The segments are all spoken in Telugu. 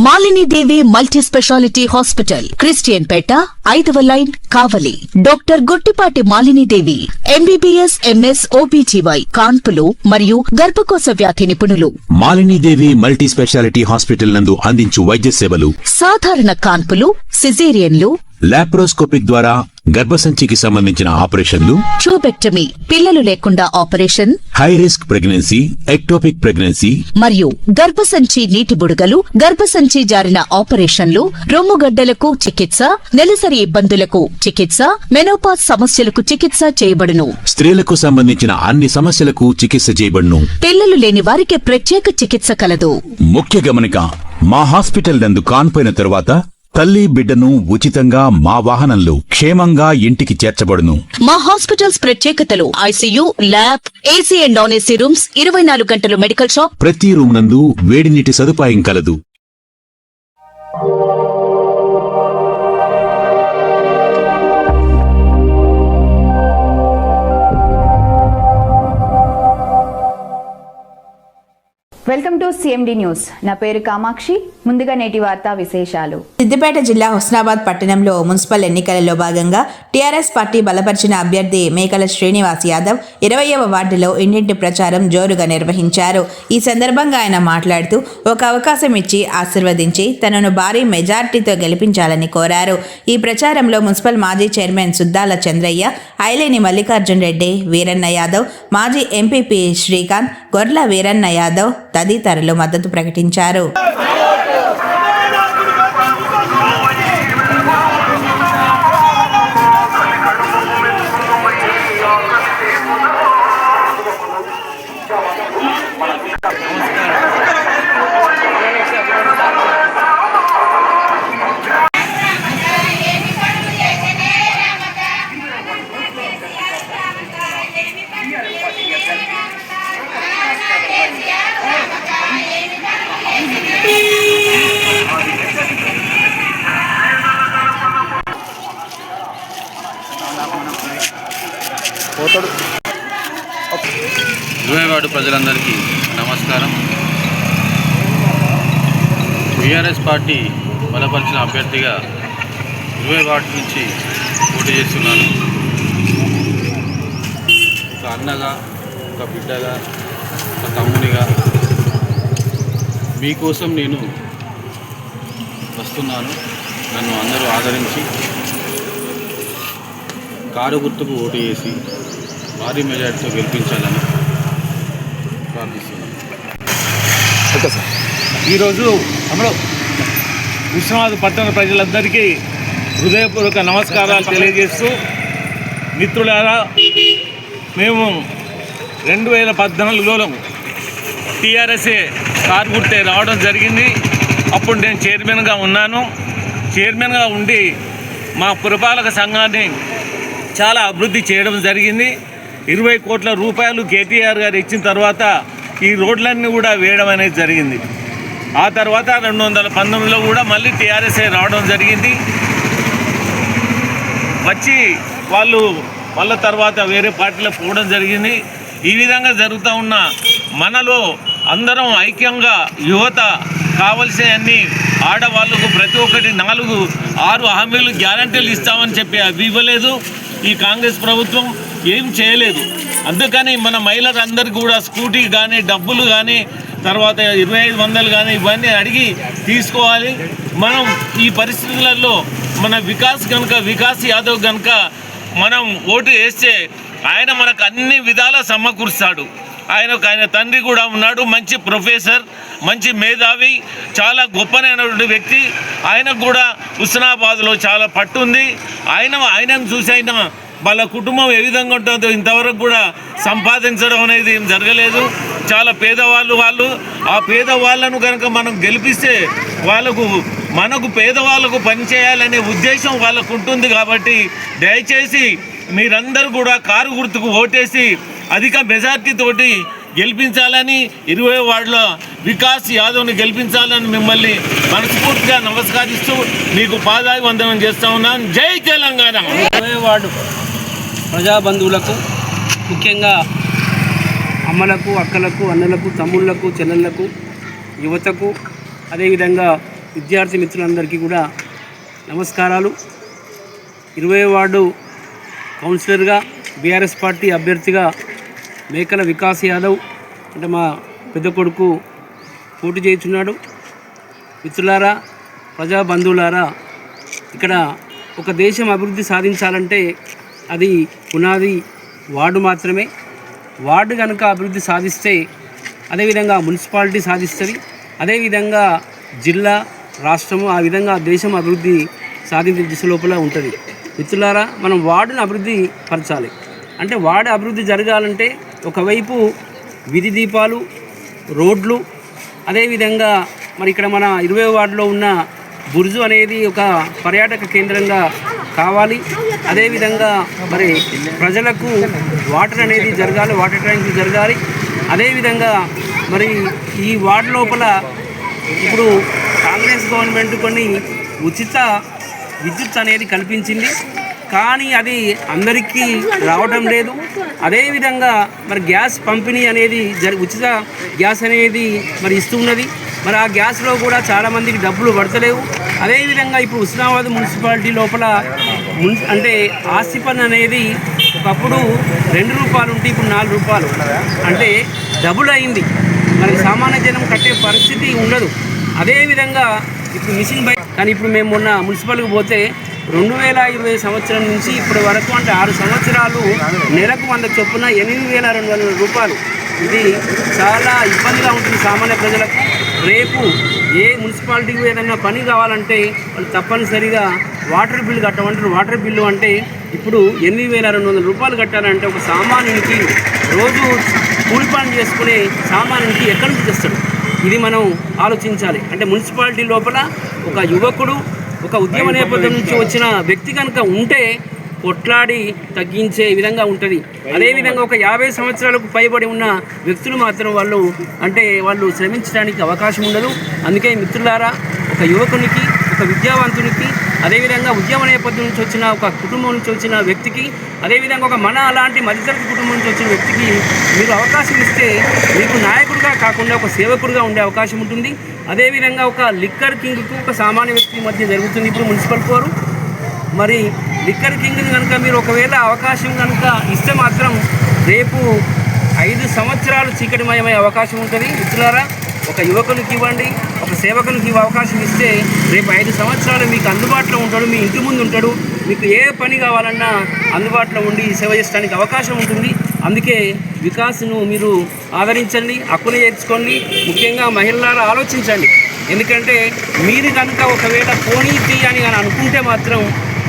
మాలిని దేవి మల్టీ స్పెషాలిటీ హాస్పిటల్, క్రిస్టియన్ పేట, 5వ లైన్, కావలి. డాక్టర్ గుట్టిపాటి మాలిని దేవి, ఎంబీబీఎస్, ఎంఎస్, ఓబీజీవై, కాన్పులు మరియు గర్భకోశ వ్యాధి నిపుణులు. మాలిని దేవి మల్టీ స్పెషాలిటీ హాస్పిటల్ నందు అందించు వైద్య సేవలు: సాధారణ కాన్పులు, సిజేరియన్లు, లాప్రోస్కోపిక్ ద్వారా గర్భసంచికి సంబంధించిన ఆపరేషన్లు, ట్యూబెక్టమీ, పిల్లలు లేకుండా operation, high risk pregnancy, ectopic pregnancy మరియు గర్భసంచి నీటి బుడగలు, గర్భసంచి జారిన ఆపరేషన్లు, రొమ్ముగడ్డలకు చికిత్స, నెలసరి ఇబ్బందులకు చికిత్స, మెనోపాజ్ సమస్యలకు చికిత్స చేయబడును. స్త్రీలకు సంబంధించిన అన్ని సమస్యలకు చికిత్స చేయబడును. పిల్లలు లేని వారికి ప్రత్యేక చికిత్స కలదు. ముఖ్య గమనిక: మా హాస్పిటల్ నందు కాన్పోయిన తరువాత తల్లి బిడ్డను ఉచితంగా మా వాహనంలో క్షేమంగా ఇంటికి చేర్చబడును. మా హాస్పిటల్స్ ప్రత్యేకతలు: ICU, lab, AC and non AC rooms, 24 గంటలు మెడికల్ షాప్, ప్రతి రూమ్ నందు వేడి నీటి సదుపాయం కలదు. Welcome to CMD news. నా పేరు కామాక్షి. ముందుగా నేటి వార్తా విశేషాలు. సిద్దిపేట జిల్లా హుస్నాబాద్ పట్టణంలో మున్సిపల్ ఎన్నికలలో భాగంగా టీఆర్ఎస్ పార్టీ బలపరిచిన అభ్యర్థి మేకల శ్రీనివాస్ యాదవ్ 20వ వార్డులో ఇంటింటి ప్రచారం జోరుగా నిర్వహించారు. ఈ సందర్భంగా ఆయన మాట్లాడుతూ ఒక అవకాశం ఇచ్చి ఆశీర్వదించి తనను భారీ మెజార్టీతో గెలిపించాలని కోరారు. ఈ ప్రచారంలో మున్సిపల్ మాజీ చైర్మన్ సుద్దాల చంద్రయ్య, ఐలేని మల్లికార్జున్ రెడ్డి, వీరన్న యాదవ్, మాజీ ఎంపీపీ శ్రీకాంత్, గొర్ల వీరన్న యాదవ్ తదితరులు మద్దతు ప్రకటించారు. వార్డు ప్రజలందరికీ నమస్కారం. టీఆర్ఎస్ పార్టీ బలపరిచిన అభ్యర్థిగా 20 వార్డు నుంచి పోటీ చేస్తున్నాను. ఒక అన్నగా, ఒక బిడ్డగా, ఒక తమ్మునిగా మీకోసం నేను వస్తున్నాను. నన్ను అందరూ ఆదరించి కారు గుర్తుకు ఓటు చేసి భారీ మెజార్టీతో గెలిపించాలని ప్రార్థిస్తున్నాను. ఈరోజు హుస్నాబాద్ పట్టణ ప్రజలందరికీ హృదయపూర్వక నమస్కారాలు తెలియజేస్తూ, మిత్రులారా, మేము 2014లో టీఆర్ఎస్ఏ కారు గుర్తే రావడం జరిగింది. అప్పుడు నేను చైర్మన్గా ఉన్నాను. చైర్మన్గా ఉండి మా పురపాలక సంఘాన్ని చాలా అభివృద్ధి చేయడం జరిగింది. 20 కోట్ల రూపాయలు కేటీఆర్ గారు ఇచ్చిన తర్వాత ఈ రోడ్లన్నీ కూడా వేయడం అనేది జరిగింది. ఆ తర్వాత 2019లో కూడా మళ్ళీ టీఆర్ఎస్ఏ రావడం జరిగింది. వచ్చి వాళ్ళ తర్వాత వేరే పార్టీలో పోవడం జరిగింది. ఈ విధంగా జరుగుతూ ఉన్న మనలో అందరం ఐక్యంగా యువత కావలసిన అన్ని ఆడవాళ్ళకు ప్రతి ఒక్కటి 4-6 హామీలు గ్యారంటీలు ఇస్తామని చెప్పి అవి ఇవ్వలేదు. ఈ కాంగ్రెస్ ప్రభుత్వం ఏం చేయలేదు. అందుకని మన మహిళలందరికీ కూడా స్కూటీ కానీ, డబ్బులు కానీ, తర్వాత 2500 కానీ ఇవన్నీ అడిగి తీసుకోవాలి. మనం ఈ పరిస్థితులలో మన వికాస్ యాదవ్ కనుక మనం ఓటు వేస్తే ఆయన మనకు అన్ని విధాలా సమకూరుస్తాడు. ఆయన తండ్రి కూడా ఉన్నాడు, మంచి ప్రొఫెసర్, మంచి మేధావి, చాలా గొప్పనైనటువంటి వ్యక్తి. ఆయనకు కూడా హుస్నాబాద్లో చాలా పట్టు ఉంది. ఆయనను చూసి వాళ్ళ కుటుంబం ఏ విధంగా ఉంటుందో ఇంతవరకు కూడా సంపాదించడం అనేది ఏం జరగలేదు. చాలా పేదవాళ్ళు. ఆ పేదవాళ్ళను కనుక మనం గెలిపిస్తే మనకు పేదవాళ్ళకు పనిచేయాలనే ఉద్దేశం వాళ్ళకు ఉంటుంది. కాబట్టి దయచేసి మీరందరూ కూడా కారు గుర్తుకు ఓటేసి అధిక మెజార్టీతోటి గెలిపించాలని, 20 వార్డులో వికాస్ యాదవ్ని గెలిపించాలని మిమ్మల్ని మనస్ఫూర్తిగా నమస్కరిస్తూ మీకు పాదాభివందనం చేస్తూ ఉన్నాను. జై తెలంగాణ. 20 వార్డు ప్రజాబంధువులకు, ముఖ్యంగా అమ్మలకు, అక్కలకు, అన్నలకు, తమ్ముళ్లకు, చెల్లెళ్లకు, యువతకు అదేవిధంగా విద్యార్థి మిత్రులందరికీ కూడా నమస్కారాలు. 20వ వార్డు కౌన్సిలర్గా బీఆర్ఎస్ పార్టీ అభ్యర్థిగా మేకల వికాస్ యాదవ్ అంటే మా పెద్ద కొడుకు పోటీ చేస్తున్నాడు. మిత్రులారా, ప్రజా బంధువులారా, ఇక్కడ ఒక దేశం అభివృద్ధి సాధించాలంటే అది పునాది వార్డు మాత్రమే. వార్డు కనుక అభివృద్ధి సాధిస్తే అదేవిధంగా మున్సిపాలిటీ సాధిస్తుంది, అదేవిధంగా జిల్లా, రాష్ట్రము, ఆ విధంగా దేశం అభివృద్ధి సాధించే దిశ లోపల ఉంటుంది. మిత్రులారా, మనం వార్డును అభివృద్ధి పరచాలి. అంటే వార్డు అభివృద్ధి జరగాలంటే ఒకవైపు వీధి దీపాలు, రోడ్లు, అదేవిధంగా మరి ఇక్కడ మన 20వ వార్డులో ఉన్న బుర్జు అనేది ఒక పర్యాటక కేంద్రంగా కావాలి. అదేవిధంగా మరి ప్రజలకు వాటర్ అనేది జరగాలి, వాటర్ ట్యాంకులు జరగాలి. అదేవిధంగా మరి ఈ వార్డు లోపల ఇప్పుడు కాంగ్రెస్ గవర్నమెంట్ కొన్ని ఉచిత విద్యుత్ అనేది కల్పించింది, కానీ అది అందరికీ రావడం లేదు. అదేవిధంగా మరి గ్యాస్ పంపిణీ అనేది ఉచిత గ్యాస్ అనేది మరి ఇస్తున్నది. మరి ఆ గ్యాస్లో కూడా చాలామందికి డబ్బులు పడతలేవు. అదేవిధంగా ఇప్పుడు హుస్నాబాద్ మున్సిపాలిటీ లోపల అంటే ఆస్తి పన్ను అనేది ఒకప్పుడు 2 రూపాయలు ఉంటే ఇప్పుడు 4 రూపాయలు, అంటే డబుల్ అయింది. మరి సామాన్య జనం కట్టే పరిస్థితి ఉండదు. అదేవిధంగా ఇప్పుడు మిషన్ బై కానీ ఇప్పుడు మేము మొన్న మున్సిపల్కి పోతే 2020 సంవత్సరం నుంచి ఇప్పటి వరకు అంటే 6 సంవత్సరాలు నెలకు 100 చొప్పున 8,200 రూపాయలు. ఇది చాలా ఇబ్బందిగా ఉంటుంది సామాన్య ప్రజలకు. రేపు ఏ మున్సిపాలిటీకి ఏదైనా పని కావాలంటే వాళ్ళు తప్పనిసరిగా వాటర్ బిల్లు కట్టమంటారు. వాటర్ బిల్లు అంటే ఇప్పుడు 8,200 రూపాయలు కట్టాలంటే ఒక సామాన్యునికి రోజు కూలి పని చేసుకునే సామాన్యునికి ఎక్కడి నుంచి తెస్తాడు? ఇది మనం ఆలోచించాలి. అంటే మున్సిపాలిటీ లోపల ఒక యువకుడు, ఒక ఉద్యమ నేపథ్యం నుంచి వచ్చిన వ్యక్తి కనుక ఉంటే కొట్లాడి తగ్గించే విధంగా ఉంటుంది. అదేవిధంగా ఒక 50 సంవత్సరాలకు పైబడి ఉన్న వ్యక్తులు మాత్రం వాళ్ళు శ్రమించడానికి అవకాశం ఉండదు. అందుకే మిత్రులారా, ఒక యువకునికి, ఒక విద్యావంతునికి, అదేవిధంగా ఉద్యమ నేపథ్యం నుంచి వచ్చిన ఒక కుటుంబం నుంచి వచ్చిన వ్యక్తికి, అదేవిధంగా ఒక మన అలాంటి మధ్యతరగతి కుటుంబం నుంచి వచ్చిన వ్యక్తికి మీరు అవకాశం ఇస్తే మీకు నాయకుడిగా కాకుండా ఒక సేవకుడిగా ఉండే అవకాశం ఉంటుంది. అదేవిధంగా ఒక లిక్కర్ కింగ్కు ఒక సామాన్య వ్యక్తి మధ్య జరుగుతుంది ఇప్పుడు మున్సిపల్ కోరు. మరి లిక్కర్ కింగ్ని కనుక మీరు ఒకవేళ అవకాశం కనుక ఇస్తే మాత్రం రేపు 5 సంవత్సరాలు చీకటిమయమయ్యే అవకాశం ఉంటుంది. మిత్రులారా, ఒక యువకునికి ఇవ్వండి, ఒక సేవకునికి అవకాశం ఇస్తే రేపు 5 సంవత్సరాలు మీకు అందుబాటులో ఉంటాడు, మీ ఇంటి ముందు ఉంటాడు. మీకు ఏ పని కావాలన్నా అందుబాటులో ఉండి సేవ చేయడానికి అవకాశం ఉంటుంది. అందుకే వికాస్ను మీరు ఆదరించండి, హక్కును చేర్చుకోండి. ముఖ్యంగా మహిళలారా ఆలోచించండి. ఎందుకంటే మీరు కనుక ఒకవేళ పోనీ తీయని అని అనుకుంటే మాత్రం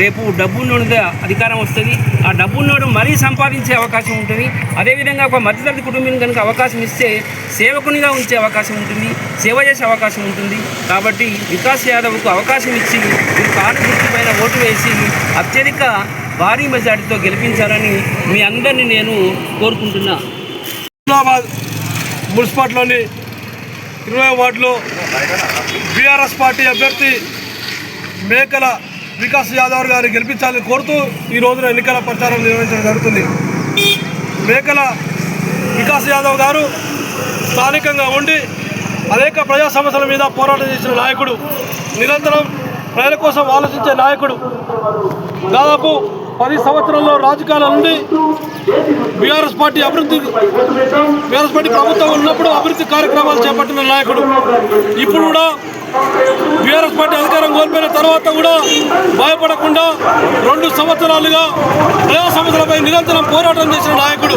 రేపు డబ్బున్నోడిగా అధికారం వస్తుంది. ఆ డబ్బున్నోడు మరీ సంపాదించే అవకాశం ఉంటుంది. అదేవిధంగా ఒక మధ్యతరగతి కుటుంబం కనుక అవకాశం ఇస్తే సేవకునిగా ఉంచే అవకాశం ఉంటుంది, సేవ చేసే అవకాశం ఉంటుంది. కాబట్టి వికాస్ యాదవ్కు అవకాశం ఇచ్చి మీరు కారు గుర్తు పైన ఓటు వేసి అత్యధిక భారీ మెజార్టీతో గెలిపించాలని మీ అందరినీ నేను కోరుకుంటున్నా. హుస్నాబాద్ మున్సిపాలిటీలోని 20వ వార్డులో బీఆర్ఎస్ పార్టీ అభ్యర్థి మేకల వికాస్ యాదవ్ గారిని గెలిపించాలని కోరుతూ ఈ రోజున ఎన్నికల ప్రచారం నిర్వహించడం జరుగుతుంది. మేకల వికాస్ యాదవ్ గారు స్థానికంగా ఉండి అనేక ప్రజా సమస్యల మీద పోరాటం చేసిన నాయకుడు, నిరంతరం ప్రజల కోసం ఆలోచించే నాయకుడు. దాదాపు 10 సంవత్సరాల్లో రాజకీయాల నుండి బీఆర్ఎస్ పార్టీ ప్రభుత్వం ఉన్నప్పుడు అభివృద్ధి కార్యక్రమాలు చేపట్టిన నాయకుడు. ఇప్పుడు కూడా బీఆర్ఎస్ పార్టీ అధికారం కోల్పోయిన తర్వాత కూడా భయపడకుండా 2 సంవత్సరాలుగా ప్రజా సమస్యలపై నిరంతరం పోరాటం చేసిన నాయకుడు.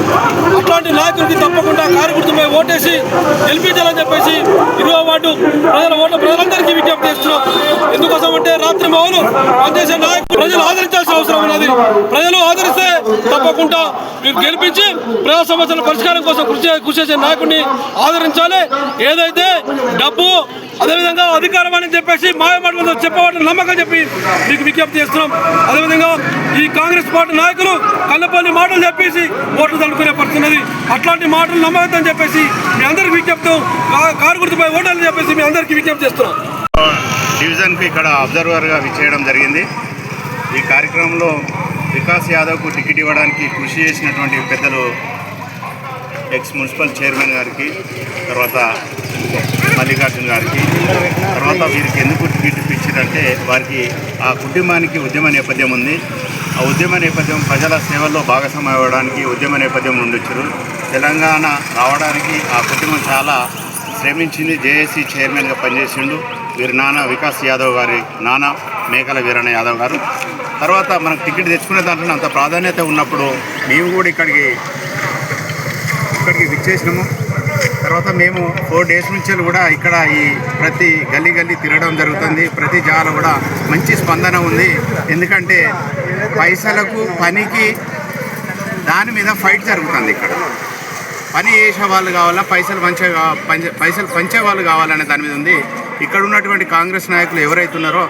అట్లాంటి నాయకుడికి తప్పకుండా కారు గుర్తుపై ఓటేసి గెలిపించాలని చెప్పేసి 20వ వార్డు ప్రజలందరికీ విజ్ఞప్తి చేస్తున్నాం. ఎందుకోసం అంటే రాత్రి మౌలు పనిచేసే నాయకుడు ప్రజలు ఆదరించాల్సిన అవసరం ఉన్నది. ప్రజలు ఆదరిస్తే తప్పకుండా మీరు గెలిపించి ప్రజా సమస్యల పరిష్కారం కోసం కృషి చేసే నాయకుడిని ఆదరించాలి. ఏదైతే డబ్బు అదేవిధంగా అధికారం అని చెప్పేసి మాయమాటలతో చెప్పవాలని నమ్మకం చెప్పి మీకు విజ్ఞప్తి చేస్తున్నాం. అదేవిధంగా ఈ కాంగ్రెస్ పార్టీ నాయకులు కళ్ళపల్లి మాటలు చెప్పేసి ఓట్లు తడుకునే పడుతున్నది. అట్లాంటి మాటలు నమ్మకం చెప్పేసి మీ అందరికి విజ్ఞప్తి, కారు గుర్తుపై ఓటాలని చెప్పేసి మీ అందరికీ విజ్ఞప్తి చేస్తున్నాం. డివిజన్కి ఇక్కడ అబ్జర్వర్గా విచ్చేయడం జరిగింది. ఈ కార్యక్రమంలో వికాస్ యాదవ్కు టికెట్ ఇవ్వడానికి కృషి చేసినటువంటి పెద్దలు ఎక్స్ మున్సిపల్ చైర్మన్ గారికి, తర్వాత మల్లికార్జున్ గారికి, తర్వాత వీరికి ఎందుకు టికెట్ ఇప్పించారంటే వారికి ఆ కుటుంబానికి ఉద్యమ నేపథ్యం ఉంది. ఆ ఉద్యమ నేపథ్యం ప్రజల సేవల్లో భాగస్వామ్యం అవ్వడానికి ఉద్యమ నేపథ్యం నుండి వచ్చారు. తెలంగాణ రావడానికి ఆ కుటుంబం చాలా శ్రమించింది. జేఏసీ చైర్మన్గా పనిచేసిండు. వీరి నాన్న వికాస్ యాదవ్ గారి నాన్న మేకల వీరన్న యాదవ్ గారు. తర్వాత మనకు టికెట్ తెచ్చుకునే దాంట్లో అంత ప్రాధాన్యత ఉన్నప్పుడు మేము కూడా ఇక్కడికి విచ్చేసినాము. తర్వాత మేము 4 days నుంచి కూడా ఇక్కడ ఈ ప్రతి గల్లీ తిరగడం జరుగుతుంది. ప్రతి జాల కూడా మంచి స్పందన ఉంది. ఎందుకంటే పైసలకు పనికి దాని మీద ఫైట్ జరుగుతుంది. ఇక్కడ పని చేసే వాళ్ళు కావాలా, పైసలు పంచే వాళ్ళు కావాలనే దాని మీద ఉంది. ఇక్కడ ఉన్నటువంటి కాంగ్రెస్ నాయకులు ఎవరైతే ఉన్నారో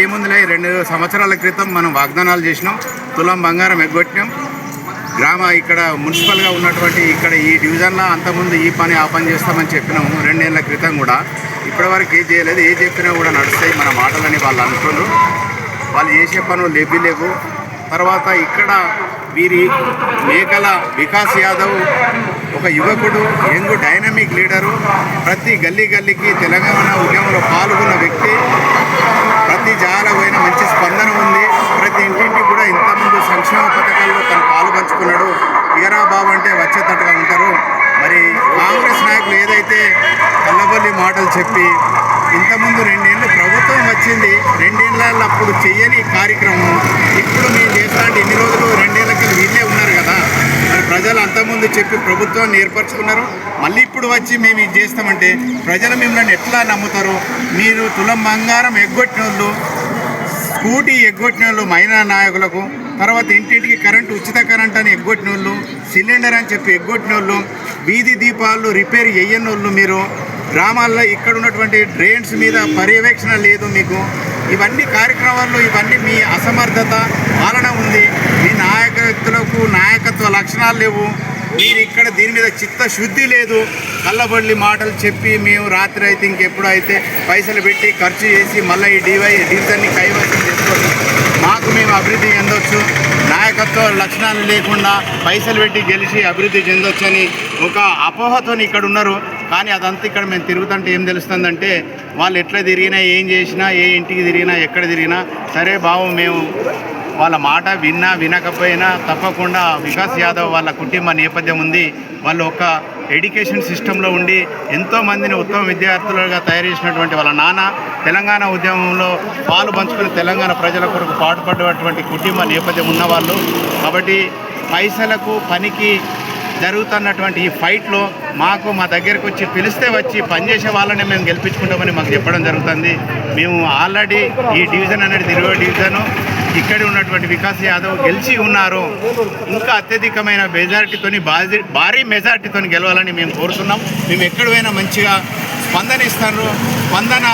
ఏముందిలే 2 సంవత్సరాల క్రితం మనం వాగ్దానాలు చేసినాం, తులం బంగారం ఎగ్గొట్టినాం. ఇక్కడ మున్సిపల్గా ఉన్నటువంటి ఇక్కడ ఈ డివిజన్లో అంతకుముందు ఈ పని ఆ పని చేస్తామని చెప్పినాము 2 ఏళ్ల క్రితం కూడా. ఇప్పటివరకు ఏం చేయలేదు. ఏ చెప్పినా కూడా నడుస్తాయి మన మాటలని వాళ్ళు అనుకున్నారు. వాళ్ళు చేసే పనులు లేవు. తర్వాత ఇక్కడ వీరి మేకల వికాస్ యాదవ్ ఒక యువకుడు, యంగ్ డైనమిక్ లీడరు. ప్రతి గల్లీకి తెలంగాణ ఉద్యమంలో పాల్గొన్న వ్యక్తి. ప్రతి జాల పోయిన మంచి స్పందన ఉంది. ప్రతి ఇంటింటికి కూడా ఇంతకుముందు సంక్షేమ పథకాల్లో తను పాల్పంచుకున్నాడు. ఇగరా బాబు అంటే వచ్చేటట్టుగా ఉంటారు. మరి కాంగ్రెస్ నాయకులు ఏదైతే కల్లబొల్లి మాటలు చెప్పి ఇంతకుముందు 2 ఏళ్ళు ప్రభుత్వం వచ్చింది, 2 ఏళ్ళ అప్పుడు చెయ్యని కార్యక్రమం ఇప్పుడు మేము చేస్తా అంటే ఇన్ని రోజులు 2 ఏళ్ళకి వీళ్ళే ఉన్నారు కదా. మరి ప్రజలు అంతకుముందు చెప్పి ప్రభుత్వాన్ని ఏర్పరచుకున్నారు. మళ్ళీ ఇప్పుడు వచ్చి మేము ఇది చేస్తామంటే ప్రజలు మిమ్మల్ని ఎట్లా నమ్ముతారు? మీరు తులం బంగారం ఎగ్గొట్టిన వాళ్ళు, స్కూటీ ఎగ్గొట్టిన వాళ్ళు మహిళా నాయకులకు, తర్వాత ఇంటింటికి కరెంటు ఉచిత కరెంట్ అని ఎగ్గొట్టిన వాళ్ళు, సిలిండర్ అని చెప్పి ఎగ్గొట్టిన వాళ్ళు, వీధి దీపాలు రిపేర్ చేయని వాళ్ళు, మీరు గ్రామాల్లో ఇక్కడ ఉన్నటువంటి డ్రైన్స్ మీద పర్యవేక్షణ లేదు మీకు. ఇవన్నీ కార్యక్రమాల్లో ఇవన్నీ మీ అసమర్థత పాలన ఉంది. మీ నాయకత్వ లక్షణాలు లేవు. మీరు ఇక్కడ దీని మీద చిత్తశుద్ధి లేదు. కళ్ళబొల్లి మాటలు చెప్పి మేము రాత్రి అయితే ఇంకెప్పుడు అయితే పైసలు పెట్టి ఖర్చు చేసి మళ్ళీ ఈ డివిజన్ని కైవసం చేసుకొని మేము అభివృద్ధి చెందొచ్చు, నాయకత్వ లక్షణాలు లేకుండా పైసలు పెట్టి గెలిచి అభివృద్ధి చెందొచ్చు అని ఒక అపోహతో ఇక్కడ ఉన్నారు. కానీ అదంతా ఇక్కడ మేము తిరుగుతుంటే ఏం తెలుస్తుందంటే వాళ్ళు ఎట్లా తిరిగినా, ఏం చేసినా, ఏ ఇంటికి తిరిగినా, ఎక్కడ తిరిగినా సరే బాబు మేము వాళ్ళ మాట వినకపోయినా తప్పకుండా వికాస్ యాదవ్ వాళ్ళ కుటుంబ నేపథ్యం ఉంది. వాళ్ళు ఒక ఎడ్యుకేషన్ సిస్టంలో ఉండి ఎంతోమందిని ఉత్తమ విద్యార్థులుగా తయారు చేసినటువంటి వాళ్ళ నాన్న తెలంగాణ ఉద్యమంలో పాలు పంచుకుని తెలంగాణ ప్రజల కొరకు పాటుపడ్డటువంటి కుటుంబ నేపథ్యం ఉన్నవాళ్ళు. కాబట్టి పైసలకు పనికి జరుగుతున్నటువంటి ఈ ఫైట్లో మా దగ్గరకు వచ్చి పిలిస్తే వచ్చి పనిచేసే వాళ్ళని మేము గెలిపించుకుంటామని మాకు చెప్పడం జరుగుతుంది. మేము ఆల్రెడీ ఈ డివిజన్ అనేది 20వ డివిజను, ఇక్కడ ఉన్నటువంటి వికాస్ యాదవ్ గెలిచి ఉన్నారు. ఇంకా అత్యధికమైన మెజారిటీతోని భారీ మెజారిటీతో గెలవాలని మేము కోరుతున్నాం. మేము ఎక్కడ పోయినా మంచిగా స్పందన ఇస్తారు. స్పందన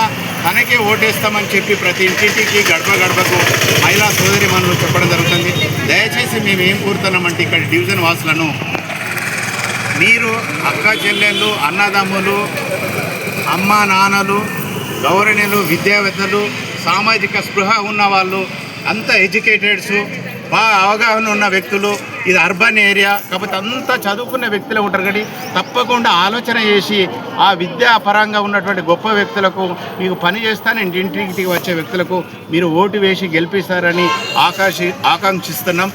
తనకే ఓటేస్తామని చెప్పి ప్రతి ఇంటింటికి గడపకు మహిళా సోదరి మనులు చెప్పడం జరుగుతుంది. దయచేసి మేము ఏం కోరుతున్నామంటే ఇక్కడ డివిజన్ వాసులను మీరు అక్క చెల్లెళ్ళు, అన్నదమ్ములు, అమ్మా నాన్నలు, గౌరవనీయులు, విద్యావేత్తలు, సామాజిక స్పృహ ఉన్నవాళ్ళు, అంత ఎడ్యుకేటెడ్స్, బాగా అవగాహన ఉన్న వ్యక్తులు, ఇది అర్బన్ ఏరియా కాబట్టి అంతా చదువుకున్న వ్యక్తులే ఉంటారు. కానీ తప్పకుండా ఆలోచన చేసి ఆ విద్యాపరంగా ఉన్నటువంటి గొప్ప వ్యక్తులకు మీకు పని చేస్తాను ఇంటింటికి వచ్చే వ్యక్తులకు మీరు ఓటు వేసి గెలిపిస్తారని ఆకాంక్షిస్తున్నాం.